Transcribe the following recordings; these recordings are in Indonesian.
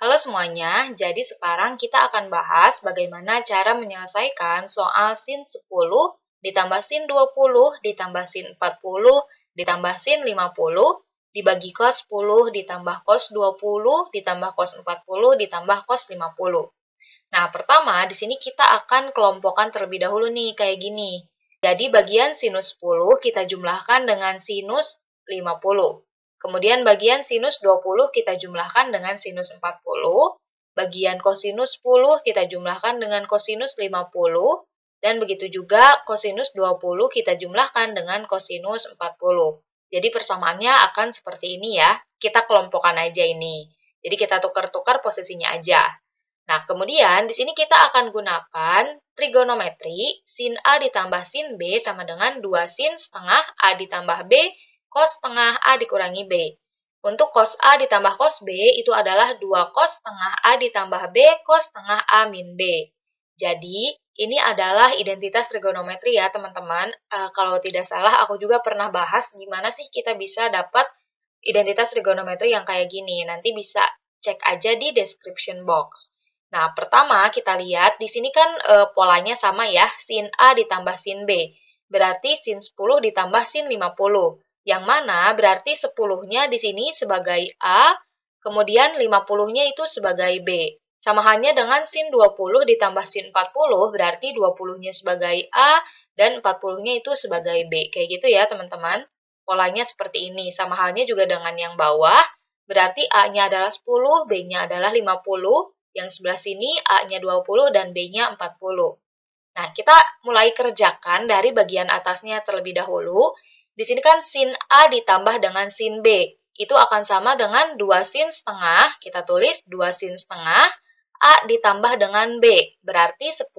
Halo semuanya, jadi sekarang kita akan bahas bagaimana cara menyelesaikan soal sin 10 ditambah sin 20 ditambah sin 40 ditambah sin 50 dibagi cos 10 ditambah cos 20 ditambah cos 40 ditambah cos 50. Nah, pertama di sini kita akan kelompokkan terlebih dahulu nih kayak gini. Jadi bagian sinus 10 kita jumlahkan dengan sinus 50. Kemudian bagian sinus 20 kita jumlahkan dengan sinus 40. Bagian kosinus 10 kita jumlahkan dengan kosinus 50. Dan begitu juga kosinus 20 kita jumlahkan dengan kosinus 40. Jadi persamaannya akan seperti ini ya. Kita kelompokkan aja ini. Jadi kita tukar-tukar posisinya aja. Nah, kemudian di sini kita akan gunakan trigonometri sin A ditambah sin B sama dengan 2 sin setengah A ditambah B cos setengah A dikurangi B. Untuk cos A ditambah cos B itu adalah 2 cos setengah A ditambah B cos setengah A min B. Jadi, ini adalah identitas trigonometri ya teman-teman. Kalau tidak salah, aku juga pernah bahas gimana sih kita bisa dapat identitas trigonometri yang kayak gini. Nanti bisa cek aja di description box. Nah, pertama kita lihat di sini kan polanya sama ya, sin A ditambah sin B. Berarti sin 10 ditambah sin 50. Yang mana berarti 10-nya di sini sebagai A, kemudian 50-nya itu sebagai B. Sama halnya dengan sin 20 ditambah sin 40, berarti 20-nya sebagai A dan 40-nya itu sebagai B. Kayak gitu ya teman-teman. Polanya seperti ini. Sama halnya juga dengan yang bawah, berarti A-nya adalah 10, B-nya adalah 50. Yang sebelah sini A-nya 20 dan B-nya 40. Nah, kita mulai kerjakan dari bagian atasnya terlebih dahulu. Di sini kan sin A ditambah dengan sin B. Itu akan sama dengan 2 sin setengah. Kita tulis 2 sin setengah A ditambah dengan B. Berarti 10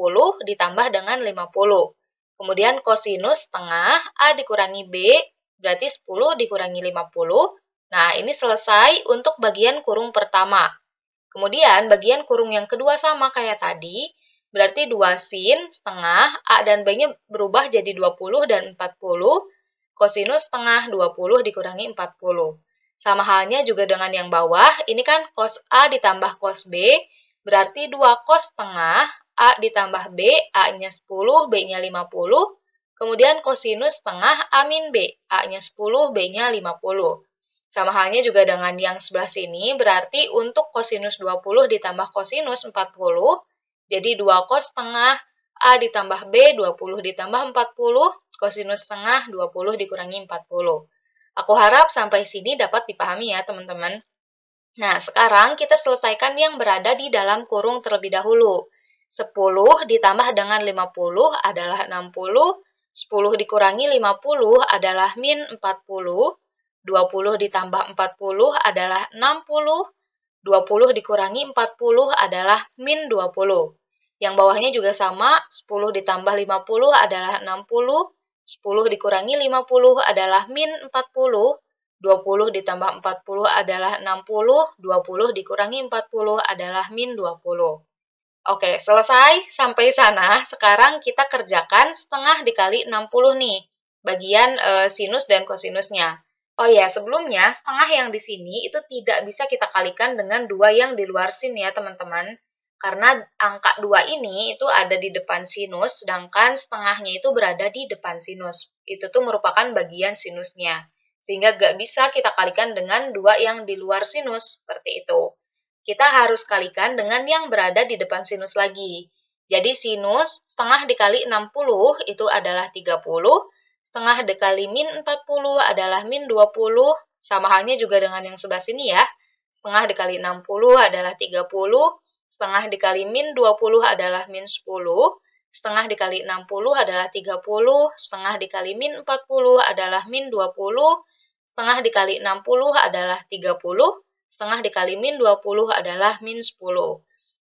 ditambah dengan 50. Kemudian kosinus setengah A dikurangi B. Berarti 10 dikurangi 50. Nah, ini selesai untuk bagian kurung pertama. Kemudian bagian kurung yang kedua sama kayak tadi, berarti 2 sin setengah, A dan B-nya berubah jadi 20 dan 40, kosinus setengah 20 dikurangi 40. Sama halnya juga dengan yang bawah, ini kan cos A ditambah cos B, berarti 2 cos setengah, A ditambah B, A-nya 10, B-nya 50, kemudian kosinus setengah A min B, A-nya 10, B-nya 50. Sama halnya juga dengan yang sebelah sini, berarti untuk kosinus 20 ditambah kosinus 40, jadi 2 cos setengah, A ditambah B, 20 ditambah 40, kosinus setengah 20 dikurangi 40. Aku harap sampai sini dapat dipahami ya teman-teman. Nah, sekarang kita selesaikan yang berada di dalam kurung terlebih dahulu. 10 ditambah dengan 50 adalah 60, 10 dikurangi 50 adalah min 40, 20 ditambah 40 adalah 60, 20 dikurangi 40 adalah min 20. Yang bawahnya juga sama, 10 ditambah 50 adalah 60, 10 dikurangi 50 adalah min 40, 20 ditambah 40 adalah 60, 20 dikurangi 40 adalah min 20. Oke, selesai sampai sana. Sekarang kita kerjakan setengah dikali 60 nih, bagian sinus dan kosinusnya. Oh ya, sebelumnya setengah yang di sini itu tidak bisa kita kalikan dengan 2 yang di luar sin ya teman-teman. Karena angka 2 ini itu ada di depan sinus, sedangkan setengahnya itu berada di depan sinus. Itu tuh merupakan bagian sinusnya. Sehingga gak bisa kita kalikan dengan 2 yang di luar sinus, seperti itu. Kita harus kalikan dengan yang berada di depan sinus lagi. Jadi sinus setengah dikali 60 itu adalah 30. Setengah dikali min 40 adalah min 20, sama halnya juga dengan yang sebelah sini ya. Setengah dikali 60 adalah 30, setengah dikali min 20 adalah min 10, setengah dikali 60 adalah 30, setengah dikali min 40 adalah min 20, setengah dikali 60 adalah 30, setengah dikali min 20 adalah min 10.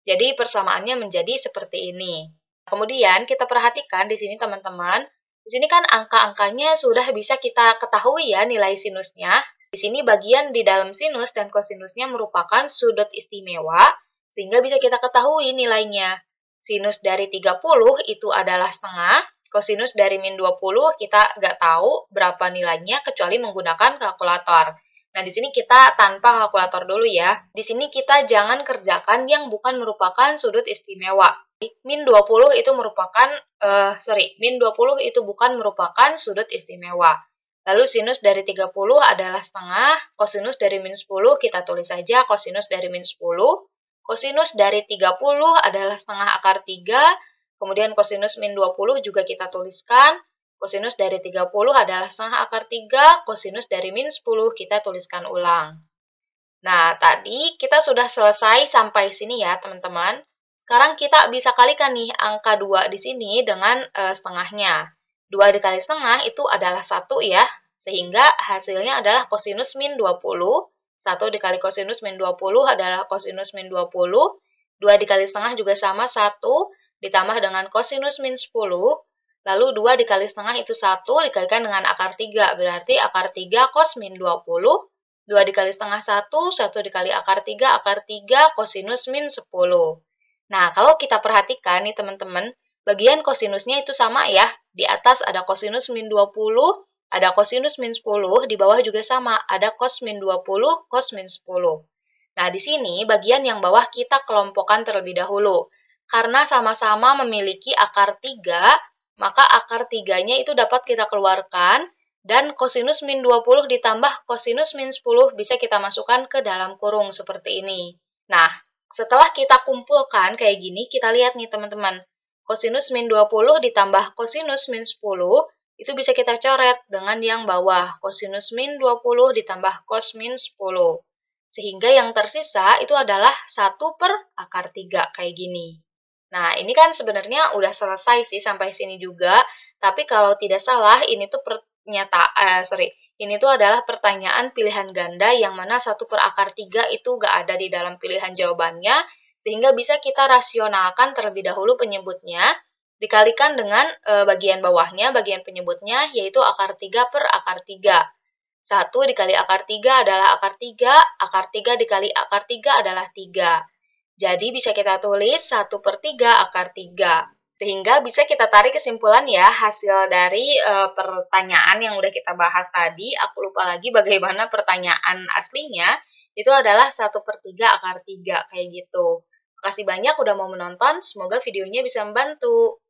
Jadi persamaannya menjadi seperti ini. Kemudian kita perhatikan di sini teman-teman. Di sini kan angka-angkanya sudah bisa kita ketahui ya nilai sinusnya. Di sini bagian di dalam sinus dan kosinusnya merupakan sudut istimewa, sehingga bisa kita ketahui nilainya. Sinus dari 30 itu adalah setengah, kosinus dari min 20 kita nggak tahu berapa nilainya kecuali menggunakan kalkulator. Nah, di sini kita tanpa kalkulator dulu ya. Di sini kita jangan kerjakan yang bukan merupakan sudut istimewa. Min 20 itu merupakan, min 20 itu bukan merupakan sudut istimewa. Lalu sinus dari 30 adalah setengah, kosinus dari min 10 kita tulis saja kosinus dari min 10. Kosinus dari 30 adalah setengah akar 3, kemudian kosinus min 20 juga kita tuliskan. Kosinus dari 30 adalah setengah akar 3, kosinus dari min 10 kita tuliskan ulang. Nah, tadi kita sudah selesai sampai sini ya, teman-teman. Sekarang kita bisa kalikan nih angka 2 di sini dengan setengahnya. 2 dikali setengah itu adalah 1 ya, sehingga hasilnya adalah kosinus min 20. 1 dikali kosinus min 20 adalah kosinus min 20. 2 dikali setengah juga sama 1, ditambah dengan kosinus min 10. Lalu 2 dikali setengah itu 1, dikalikan dengan akar 3, berarti akar 3 cos min 20. 2 dikali setengah 1, 1 dikali akar 3 kosinus min 10. Nah, kalau kita perhatikan nih teman-teman, bagian kosinusnya itu sama ya. Di atas ada kosinus min 20, ada kosinus min 10, di bawah juga sama, ada cos min 20, cos min 10. Nah, di sini bagian yang bawah kita kelompokkan terlebih dahulu. Karena sama-sama memiliki akar 3, maka akar 3-nya itu dapat kita keluarkan, dan kosinus min 20 ditambah kosinus min 10 bisa kita masukkan ke dalam kurung seperti ini. Nah, setelah kita kumpulkan kayak gini, kita lihat nih teman-teman. Kosinus min 20 ditambah kosinus min 10, itu bisa kita coret dengan yang bawah. Kosinus min 20 ditambah cos min 10. Sehingga yang tersisa itu adalah 1 per akar 3 kayak gini. Nah, ini kan sebenarnya udah selesai sih sampai sini juga. Tapi kalau tidak salah, ini tuh ini tuh adalah pertanyaan pilihan ganda yang mana 1 per akar 3 itu nggak ada di dalam pilihan jawabannya, sehingga bisa kita rasionalkan terlebih dahulu penyebutnya, dikalikan dengan bagian bawahnya, bagian penyebutnya, yaitu akar 3 per akar 3. 1 dikali akar 3 adalah akar 3, akar 3 dikali akar 3 adalah 3. Jadi bisa kita tulis 1 per 3 akar 3. Sehingga bisa kita tarik kesimpulan ya, hasil dari pertanyaan yang udah kita bahas tadi. Aku lupa lagi bagaimana pertanyaan aslinya. Itu adalah 1 per 3 akar 3, kayak gitu. Makasih banyak udah mau menonton, semoga videonya bisa membantu.